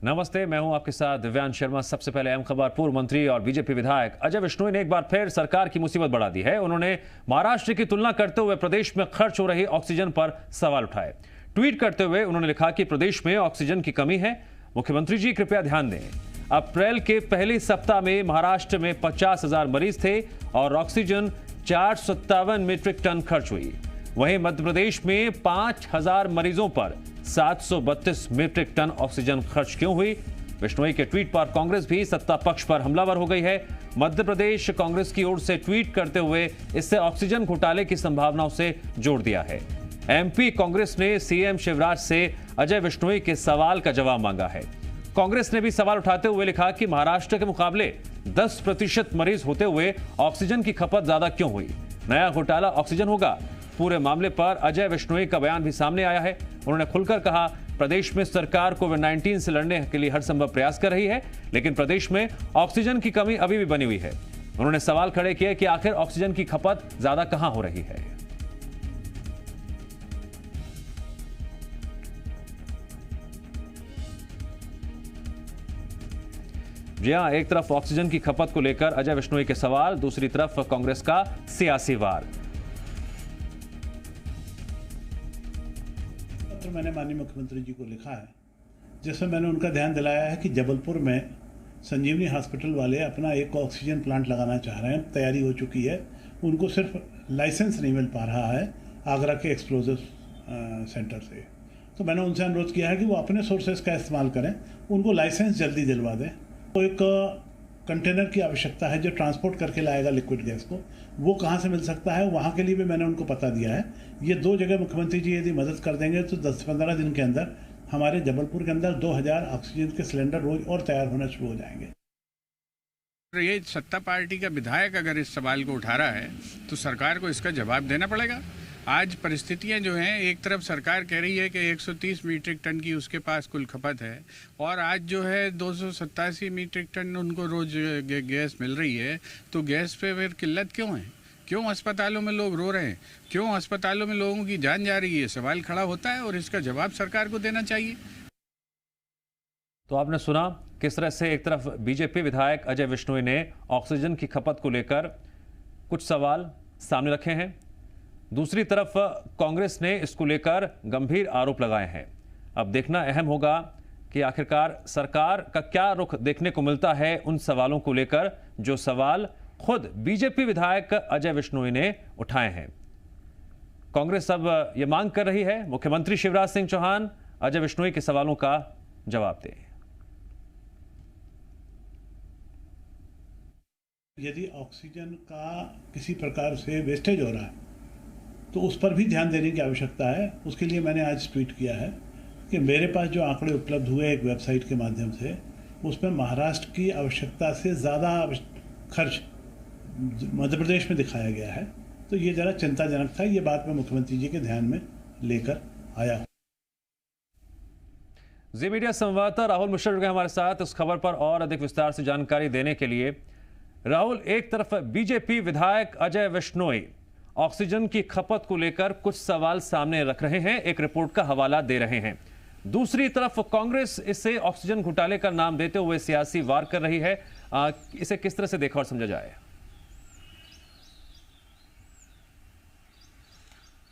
नमस्ते, मैं हूं आपके साथ दिव्यांश शर्मा। सबसे पहले अहम खबर, पूर्व मंत्री और बीजेपी विधायक अजय विश्नोई ने एक बार फिर सरकार की मुसीबत बढ़ा दी है। उन्होंने महाराष्ट्र की तुलना करते हुए प्रदेश में खर्च हो रही ऑक्सीजन पर सवाल उठाए। ट्वीट करते हुए उन्होंने लिखा कि प्रदेश में ऑक्सीजन की कमी है, मुख्यमंत्री जी कृपया ध्यान दें। अप्रैल के पहले सप्ताह में महाराष्ट्र में 50,000 मरीज थे और ऑक्सीजन 457 मीट्रिक टन खर्च हुई। वहीं मध्य प्रदेश में 5,000 मरीजों पर 732 मीट्रिक टन ऑक्सीजन खर्च क्यों हुई? विश्नोई के ट्वीट पर कांग्रेस भी सत्ता पक्ष पर हमलावर हो गई है। मध्य प्रदेश कांग्रेस की ओर से ट्वीट करते हुए इससे ऑक्सीजन घोटाले की संभावनाओं से जोड़ दिया है। एमपी कांग्रेस ने सीएम शिवराज से अजय विश्नोई के सवाल का जवाब मांगा है। कांग्रेस ने भी सवाल उठाते हुए लिखा कि महाराष्ट्र के मुकाबले 10% मरीज होते हुए ऑक्सीजन की खपत ज्यादा क्यों हुई? नया घोटाला ऑक्सीजन होगा? पूरे मामले पर अजय विश्नोई का बयान भी सामने आया है। उन्होंने खुलकर कहा, प्रदेश में सरकार कोविड-19 से लड़ने के लिए हर संभव प्रयास कर रही है, लेकिन प्रदेश में ऑक्सीजन की कमी अभी भी बनी हुई है। उन्होंने सवाल खड़े किए कि आखिर ऑक्सीजन की खपत ज्यादा कहां हो रही है। जी हां, एक तरफ ऑक्सीजन की खपत को लेकर अजय विश्नोई के सवाल, दूसरी तरफ कांग्रेस का सियासी वार। मैंने माननीय मुख्यमंत्री जी को लिखा है, जिसमें मैंने उनका ध्यान दिलाया है कि जबलपुर में संजीवनी हॉस्पिटल वाले अपना एक ऑक्सीजन प्लांट लगाना चाह रहे हैं, तैयारी हो चुकी है। उनको सिर्फ लाइसेंस नहीं मिल पा रहा है आगरा के एक्सप्लोजिव सेंटर से। तो मैंने उनसे अनुरोध किया है कि वो अपने सोर्सेज का इस्तेमाल करें, उनको लाइसेंस जल्दी दिलवा दें। तो एक कंटेनर की आवश्यकता है जो ट्रांसपोर्ट करके लाएगा लिक्विड गैस को, वो कहाँ से मिल सकता है, वहाँ के लिए भी मैंने उनको पता दिया है। ये दो जगह मुख्यमंत्री जी यदि मदद कर देंगे तो 10-15 दिन के अंदर हमारे जबलपुर के अंदर 2000 ऑक्सीजन के सिलेंडर रोज और तैयार होना शुरू हो जाएंगे। ये सत्ता पार्टी का विधायक अगर इस सवाल को उठा रहा है तो सरकार को इसका जवाब देना पड़ेगा। आज परिस्थितियां जो हैं, एक तरफ सरकार कह रही है कि 130 मीट्रिक टन की उसके पास कुल खपत है और आज जो है 287 मीट्रिक टन उनको रोज गैस मिल रही है। तो गैस पे फिर किल्लत क्यों है? क्यों अस्पतालों में लोग रो रहे हैं? क्यों अस्पतालों में लोगों की जान जा रही है? सवाल खड़ा होता है और इसका जवाब सरकार को देना चाहिए। तो आपने सुना किस तरह से एक तरफ बीजेपी विधायक अजय विश्नोई ने ऑक्सीजन की खपत को लेकर कुछ सवाल सामने रखे हैं, दूसरी तरफ कांग्रेस ने इसको लेकर गंभीर आरोप लगाए हैं। अब देखना अहम होगा कि आखिरकार सरकार का क्या रुख देखने को मिलता है उन सवालों को लेकर जो सवाल खुद बीजेपी विधायक अजय विश्नोई ने उठाए हैं। कांग्रेस अब यह मांग कर रही है मुख्यमंत्री शिवराज सिंह चौहान अजय विश्नोई के सवालों का जवाब दें। यदि ऑक्सीजन का किसी प्रकार से वेस्टेज हो रहा है तो उस पर भी ध्यान देने की आवश्यकता है। उसके लिए मैंने आज ट्वीट किया है कि मेरे पास जो आंकड़े उपलब्ध हुए एक वेबसाइट के माध्यम से, उसमें महाराष्ट्र की आवश्यकता से ज़्यादा खर्च मध्य प्रदेश में दिखाया गया है। तो ये ज़रा चिंताजनक था। ये बात मैं मुख्यमंत्री जी के ध्यान में लेकर आया हूँ। जी मीडिया संवाददाता राहुल मिश्रा जुड़ गए हमारे साथ इस खबर पर और अधिक विस्तार से जानकारी देने के लिए। राहुल, एक तरफ बीजेपी विधायक अजय विश्नोई ऑक्सीजन की खपत को लेकर कुछ सवाल सामने रख रहे हैं, एक रिपोर्ट का हवाला दे रहे हैं, दूसरी तरफ कांग्रेस इसे ऑक्सीजन घोटाले का नाम देते हुए सियासी वार कर रही है। इसे किस तरह से देखा और समझा जाए?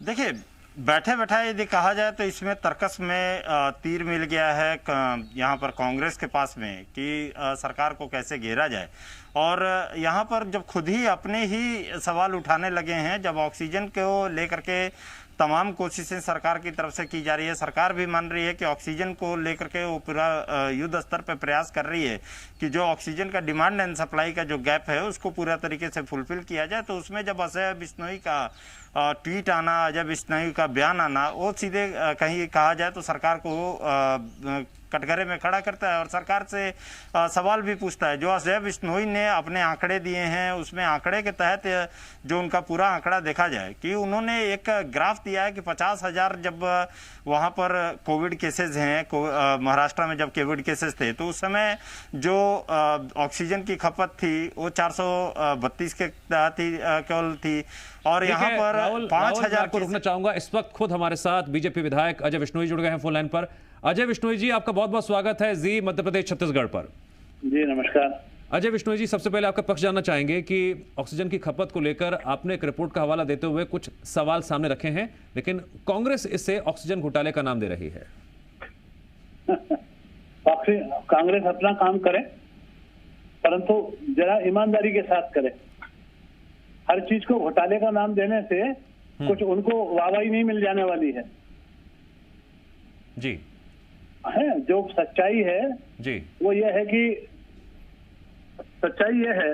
देखिए, बैठे बैठा यदि कहा जाए तो इसमें तर्कस में तीर मिल गया है यहाँ पर कांग्रेस के पास में कि सरकार को कैसे घेरा जाए। और यहाँ पर जब खुद ही अपने ही सवाल उठाने लगे हैं, जब ऑक्सीजन को लेकर के तमाम कोशिशें सरकार की तरफ से की जा रही है, सरकार भी मान रही है कि ऑक्सीजन को लेकर के वो पूरा युद्ध स्तर पर प्रयास कर रही है कि जो ऑक्सीजन का डिमांड एंड सप्लाई का जो गैप है उसको पूरा तरीके से फुलफिल किया जाए। तो उसमें जब अजय विश्नोई का ट्वीट आना, अजय विश्नोई का बयान आना, वो सीधे कहीं कहा जाए तो सरकार को कटघरे में खड़ा करता है और सरकार से सवाल भी पूछता है। जो अजय विश्नोई ने अपने आंकड़े दिए हैं, उसमें आंकड़े के तहत जो उनका पूरा आंकड़ा देखा जाए कि उन्होंने एक ग्राफ दिया है कि 50,000 जब वहाँ पर कोविड केसेस हैं, महाराष्ट्र में जब कोविड केसेस थे तो उस समय जो ऑक्सीजन की खपत थी वो 432 के तहत ही केवल थी। और यहाँ पर 5,000 को रुकना चाहूंगा। इस वक्त खुद हमारे साथ बीजेपी विधायक अजय विश्नोई जुड़ गए हैं फोन लाइन पर। अजय विश्नोई जी, आपका बहुत बहुत स्वागत है जी मध्य प्रदेश छत्तीसगढ़ पर। जी नमस्कार। अजय विश्नोई जी, सबसे पहले आपका पक्ष जानना चाहेंगे कि ऑक्सीजन की खपत को लेकर आपने एक रिपोर्ट का हवाला देते हुए कुछ सवाल सामने रखे हैं, लेकिन कांग्रेस इससे ऑक्सीजन घोटाले का नाम दे रही है। कांग्रेस अपना काम करे, परंतु जरा ईमानदारी के साथ करे। हर चीज को घोटाले का नाम देने से कुछ उनको वाहवाही नहीं मिल जाने वाली है। जी है जो सच्चाई है जी, वो ये है कि सच्चाई ये है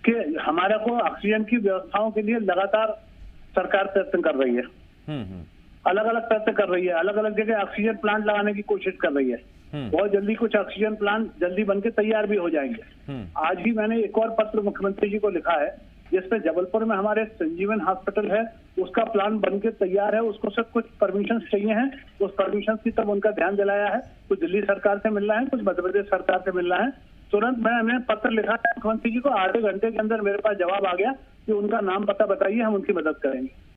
कि हमारा को ऑक्सीजन की व्यवस्थाओं के लिए लगातार सरकार प्रयत्न कर रही है। अलग अलग प्रयत्न कर रही है, अलग अलग जगह ऑक्सीजन प्लांट लगाने की कोशिश कर रही है। बहुत जल्दी कुछ ऑक्सीजन प्लांट जल्दी बनके तैयार भी हो जाएंगे। आज ही मैंने एक और पत्र मुख्यमंत्री जी को लिखा है जिसमें जबलपुर में हमारे संजीवन हॉस्पिटल है, उसका प्लान बनके तैयार है, उसको सब कुछ परमिशन चाहिए हैं। उस परमिशन की तब उनका ध्यान दिलाया है। कुछ दिल्ली सरकार से मिल रहा है, कुछ मध्य प्रदेश सरकार से मिल रहा है। तुरंत मैंने पत्र लिखा है मुख्यमंत्री जी को, आधे घंटे के अंदर मेरे पास जवाब आ गया कि उनका नाम पता बताइए, हम उनकी मदद करेंगे।